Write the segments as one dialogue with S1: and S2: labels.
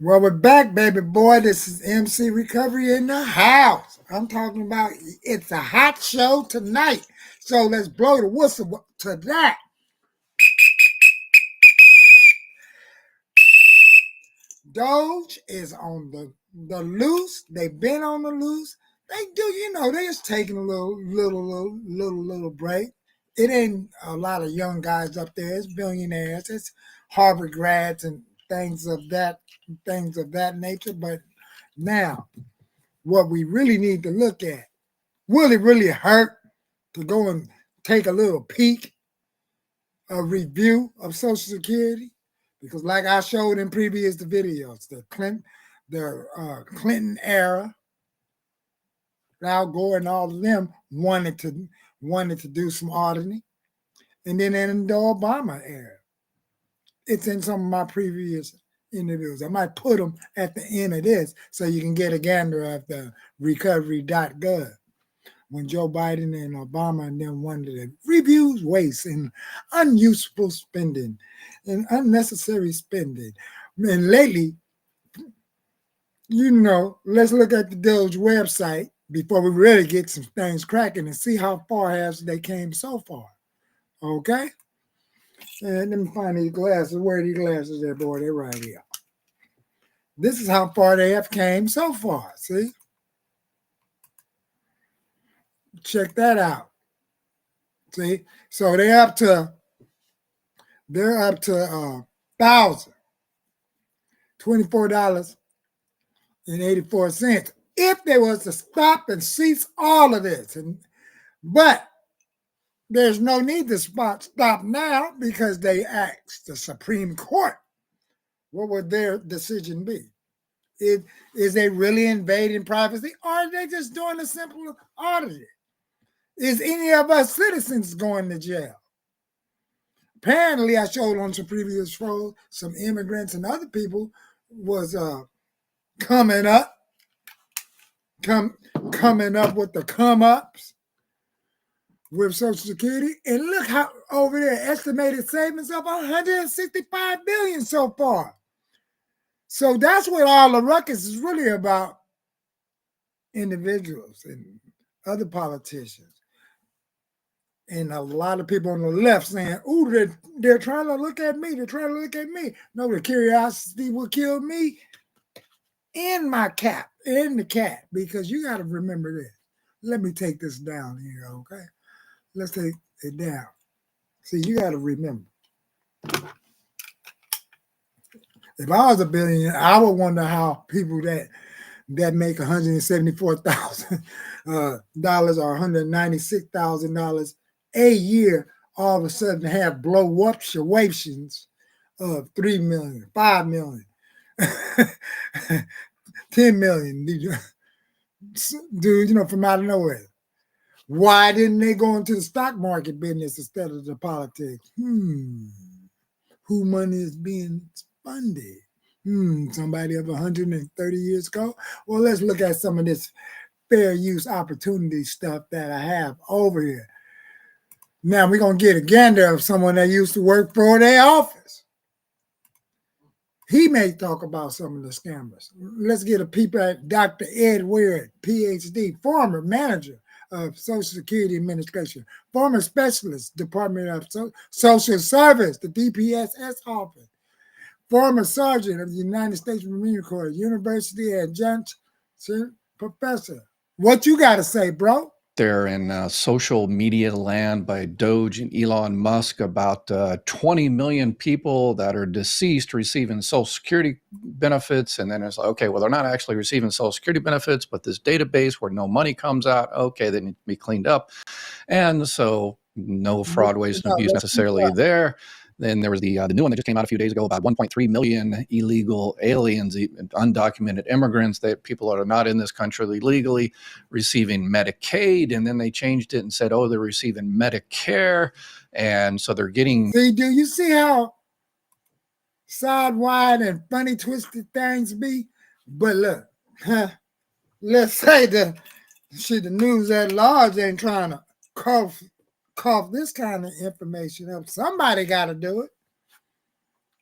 S1: Well, we're back, baby boy. This is MC Recovery in the house. I'm talking about it's a hot show tonight. So let's blow the whistle to that. DOGE is on the loose. They've been on the loose. They do, they just taking a little break. It ain't a lot of young guys up there. It's billionaires. It's Harvard grads and things of that nature. But now, what we really need to look at, will it really hurt to go and take a little peek, a review of Social Security? Because like I showed in previous videos, the Clinton era, Al Gore and all of them wanted to do some auditing. And then in the Obama era, it's in some of my previous interviews. I might put them at the end of this so you can get a gander at the recovery.gov. When Joe Biden and Obama and them wanted to review waste and unuseful spending and unnecessary spending. And lately, let's look at the DOGE website before we really get some things cracking and see how far has they came so far. Okay? And let me find these glasses. Where are these glasses there, boy? They're right here. This is how far they have came so far. See? Check that out. See? So they're up to $1,024.84 if they was to stop and cease all of this. But there's no need to stop now because they asked the Supreme Court. What would their decision be? Is they really invading privacy, or are they just doing a simple audit? Is any of us citizens going to jail? Apparently, I showed on some previous shows, some immigrants and other people was coming up with the come-ups with Social Security. And look how over there, estimated savings of $165 billion so far. So that's what all the ruckus is really about. Individuals and other politicians. And a lot of people on the left saying, "Ooh, they're trying to look at me. They're trying to look at me." No, the curiosity will kill me in my cap, in the cat, because you got to remember this. Let me take this down here, okay? Let's take it down. See, you got to remember. If I was a billionaire, I would wonder how people that make $174,000 or $196,000 a year all of a sudden have blow up situations of 3 million, 5 million, 10 million, dude, from out of nowhere. Why didn't they go into the stock market business instead of the politics? Who money is being funded? Somebody of 130 years ago? Well, let's look at some of this fair use opportunity stuff that I have over here. Now we're going to get a gander of someone that used to work for their office. He may talk about some of the scammers. Let's get a peep at Dr. Ed Weir, PhD, former manager of Social Security Administration, former specialist, Department of Social Service, the DPSS office, former sergeant of the United States Marine Corps, university adjunct professor. What you got to say, bro?
S2: There in social media land by DOGE and Elon Musk about 20 million people that are deceased receiving Social Security benefits. And then it's like, okay, well, they're not actually receiving Social Security benefits, but this database where no money comes out, okay, they need to be cleaned up. And so no fraud, waste, and abuse necessarily there. Then there was the new one that just came out a few days ago about 1.3 million illegal aliens, undocumented immigrants, that people that are not in this country legally receiving Medicaid. And then they changed it and said, oh, they're receiving Medicare. And so they're getting.
S1: See, do you see how side-wide and funny twisted things be? But look, let's say the news at large ain't trying to cough this kind of information up. Somebody got to do it.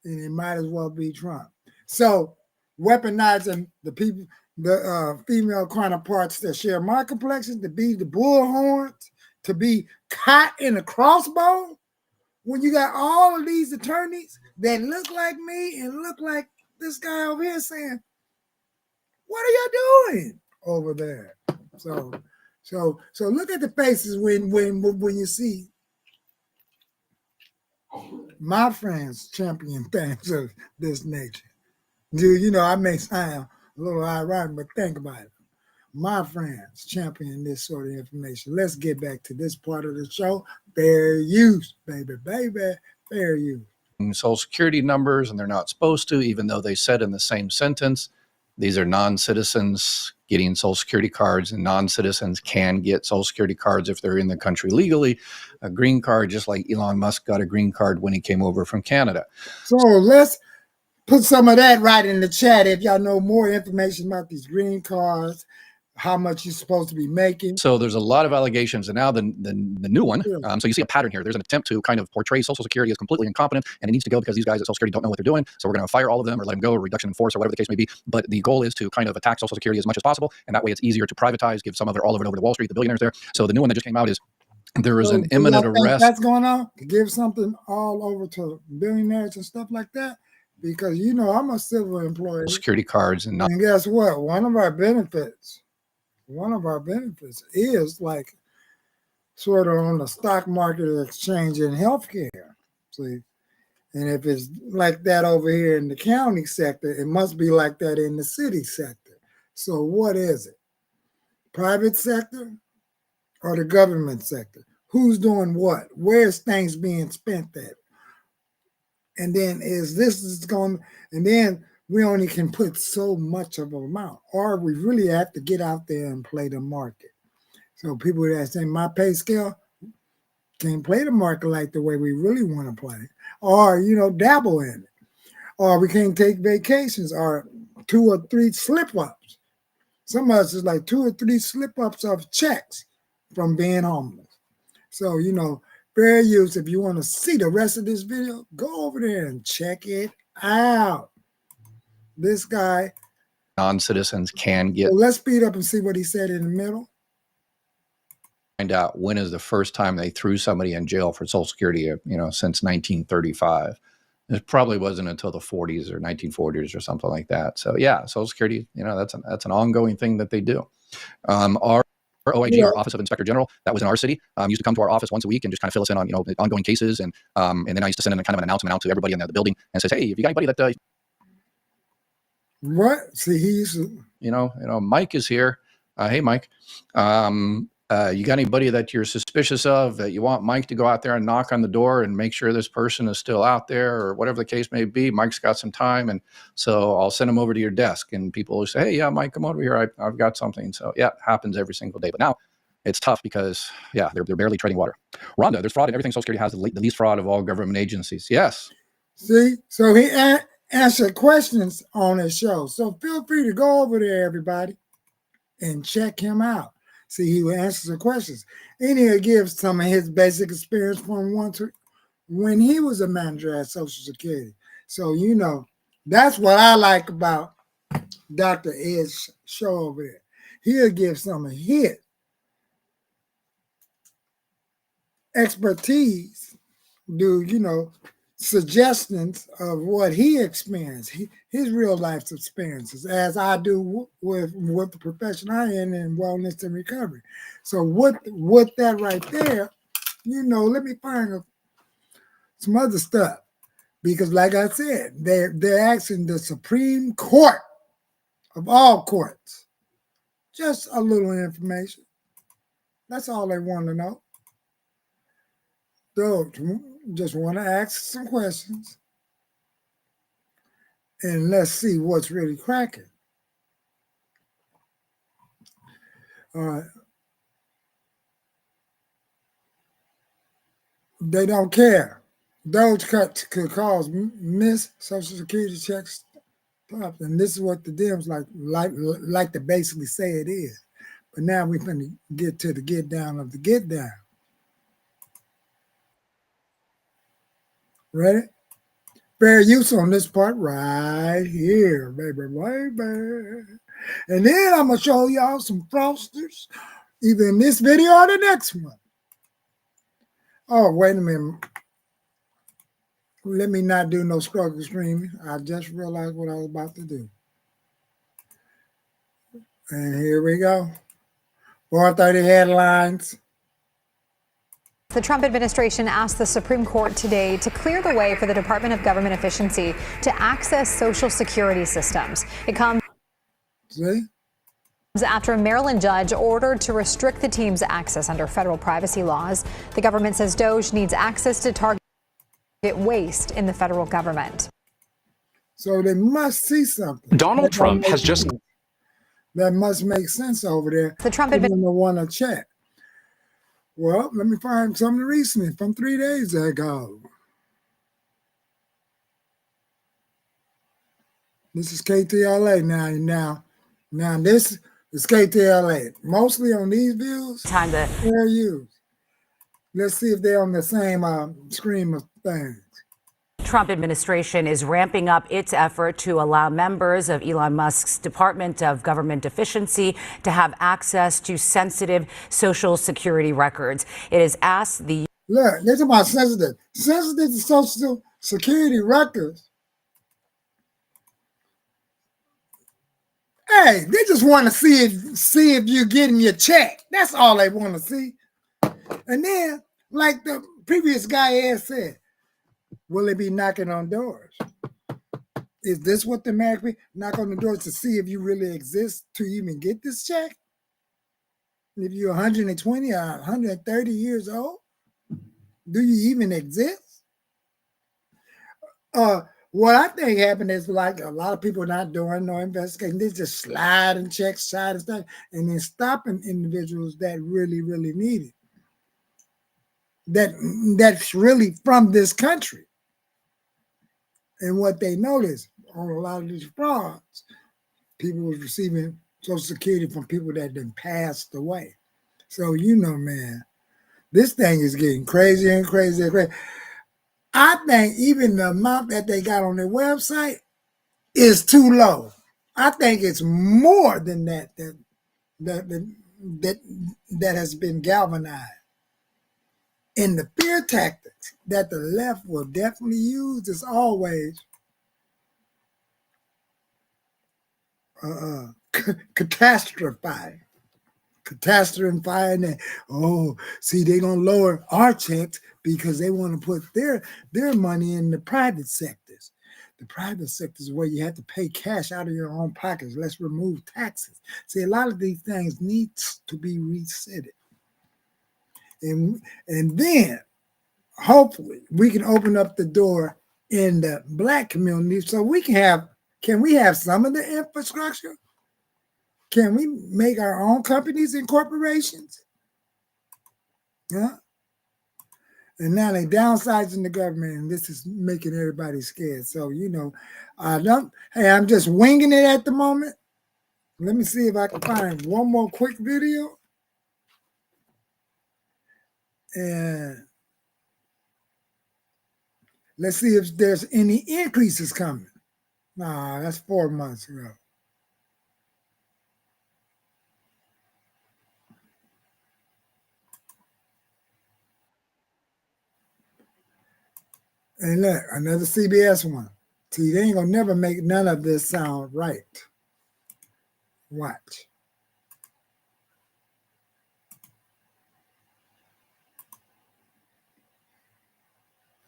S1: And it might as well be Trump. So weaponizing the people, the female counterparts that share my complexion to be the bullhorns, to be caught in a crossbow. When you got all of these attorneys that look like me and look like this guy over here saying, what are y'all doing over there? So look at the faces when you see my friends champion things of this nature. Dude, I may sound a little ironic, but think about it. My friends champion this sort of information. Let's get back to this part of the show. Fair use, baby, fair use.
S2: Social Security numbers, and they're not supposed to, even though they said in the same sentence, these are non-citizens getting Social Security cards, and non-citizens can get Social Security cards if they're in the country legally. A green card, just like Elon Musk got a green card when he came over from Canada.
S1: So let's put some of that right in the chat if y'all know more information about these green cards, how much you're supposed to be making.
S2: So there's a lot of allegations, and now the new one. So you see a pattern here. There's an attempt to kind of portray Social Security as completely incompetent, and it needs to go because these guys at Social Security don't know what they're doing. So we're going to fire all of them or let them go, or reduction in force, or whatever the case may be. But the goal is to kind of attack Social Security as much as possible, and that way it's easier to privatize, give some of it all over to Wall Street, the billionaires there. So the new one that just came out is there is an imminent arrest.
S1: That's going on to give something all over to billionaires and stuff like that. Because I'm a civil employee.
S2: Security cards and
S1: guess what? One of our benefits is like sort of on the stock market exchange in healthcare. See, and if it's like that over here in the county sector, it must be like that in the city sector. So what is it? Private sector or the government sector? Who's doing what? Where's things being spent at? And then and then we only can put so much of an amount, or we really have to get out there and play the market. So people that say my pay scale can't play the market like the way we really want to play, or dabble in it, or we can't take vacations, or 2 or 3 slip-ups. Some of us is like 2 or 3 slip-ups of checks from being homeless. So fair use. If you want to see the rest of this video, go over there and check it out. This guy.
S2: Non-citizens can get.
S1: So let's speed up and see what he said in the middle.
S2: Find out when is the first time they threw somebody in jail for Social Security, since 1935. It probably wasn't until the 40s or 1940s or something like that. So yeah, Social Security, that's an ongoing thing that they do. Our OIG, our Office of Inspector General, that was in our city, used to come to our office once a week and just kind of fill us in on ongoing cases, and then I used to send in a kind of an announcement out to everybody in the building and says, hey, if you got anybody that
S1: what? See, he used to,
S2: Mike is here. Hey, Mike. You got anybody that you're suspicious of that you want Mike to go out there and knock on the door and make sure this person is still out there, or whatever the case may be? Mike's got some time, and so I'll send him over to your desk, and people will say, hey, yeah, Mike, come over here. I've got something. So yeah, it happens every single day. But now it's tough because, yeah, they're barely treading water. Rhonda, there's fraud in everything. Social Security has the least fraud of all government agencies. Yes.
S1: See, so he answered questions on his show. So feel free to go over there, everybody, and check him out. See, he will answer the questions. And he'll give some of his basic experience from when he was a manager at Social Security. So, that's what I like about Dr. Ed's show over there. He'll give some of his expertise, suggestions of what he experienced, his real life experiences, as I do with the profession I am in wellness and recovery. So with that right there, let me find some other stuff, because like I said, they're asking the Supreme Court of all courts just a little information. That's all they want to know. So just want to ask some questions, and let's see what's really cracking. All right. They don't care. DOGE cuts could cause missed Social Security checks, and this is what the Dems like to basically say it is. But now we're going to get to the get down of the get down. Ready? fair use on this part right here, baby, baby. And then I'm going to show y'all some fraudsters, either in this video or the next one. Oh, wait a minute. Let me not do no struggle streaming. I just realized what I was about to do. And here we go. 4:30 headlines.
S3: The Trump administration asked the Supreme Court today to clear the way for the Department of Government Efficiency to access Social Security systems. It comes after a Maryland judge ordered to restrict the team's access under federal privacy laws. The government says DOGE needs access to target waste in the federal government.
S1: So they must see something.
S4: Donald Trump has just...
S1: That must make sense over there.
S3: The Trump
S1: administration want to check. Well, let me find something recently from 3 days ago. This is KTLA now. This is KTLA. Mostly on these views, fair use. Let's see if they're on the same stream of things.
S5: Trump administration is ramping up its effort to allow members of Elon Musk's Department of Government Efficiency to have access to sensitive Social Security records. It has asked the...
S1: Look, they're talking about sensitive Social Security records. Hey, they just want to see if you're getting your check. That's all they want to see. And then, like the previous guy has said, will it be knocking on doors? Is this what the Mac be? Knock on the doors to see if you really exist to even get this check? If you're 120 or 130 years old, do you even exist? What I think happened is like a lot of people not doing no investigation. They just sliding checks, sliding stuff, and then stopping individuals that really, really need it. That's really from this country. And what they noticed on a lot of these frauds, people was receiving Social Security from people that then passed away. So, man, this thing is getting crazier and crazier and crazier. I think even the amount that they got on their website is too low. I think it's more than that has been galvanized. And the fear tactics that the left will definitely use is always catastrophizing. And they're gonna lower our checks because they want to put their money in the private sectors. The private sector is where you have to pay cash out of your own pockets. Let's remove taxes. See, a lot of these things need to be resetted. And then hopefully we can open up the door in the Black community so can we have some of the infrastructure? Can we make our own companies and corporations? Yeah. And now they downsizing the government, and this is making everybody scared. So, I'm just winging it at the moment. Let me see if I can find one more quick video. And let's see if there's any increases coming. Nah, that's 4 months ago. And look, another CBS one. See, they ain't gonna never make none of this sound right. Watch.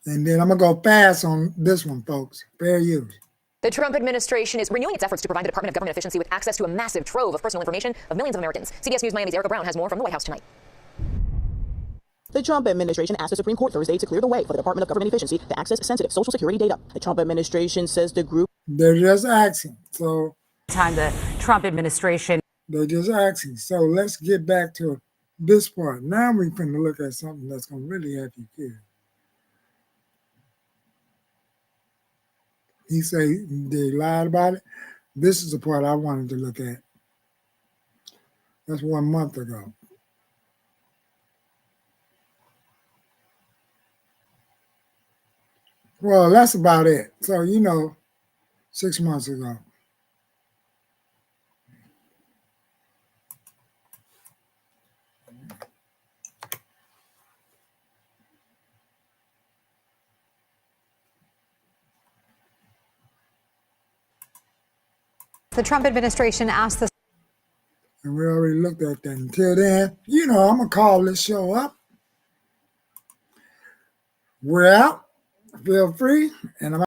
S1: And then I'm going to go fast on this one, folks. Fair use.
S6: The Trump administration is renewing its efforts to provide the Department of Government Efficiency with access to a massive trove of personal information of millions of Americans. CBS News Miami's Erica Brown has more from the White House tonight.
S7: The Trump administration asked the Supreme Court Thursday to clear the way for the Department of Government Efficiency to access sensitive Social Security data. The Trump administration says the group...
S1: They're just asking. So...
S5: The Trump administration...
S1: They're just asking. So let's get back to this part. Now we're going to look at something that's going to really have you care. He say they lied about it. This is the part I wanted to look at. That's 1 month ago. Well, that's about it. So, 6 months ago.
S3: The Trump administration asked the
S1: And we already looked at that. Until then, I'm going to call this show up. We're out. Feel free. And I'm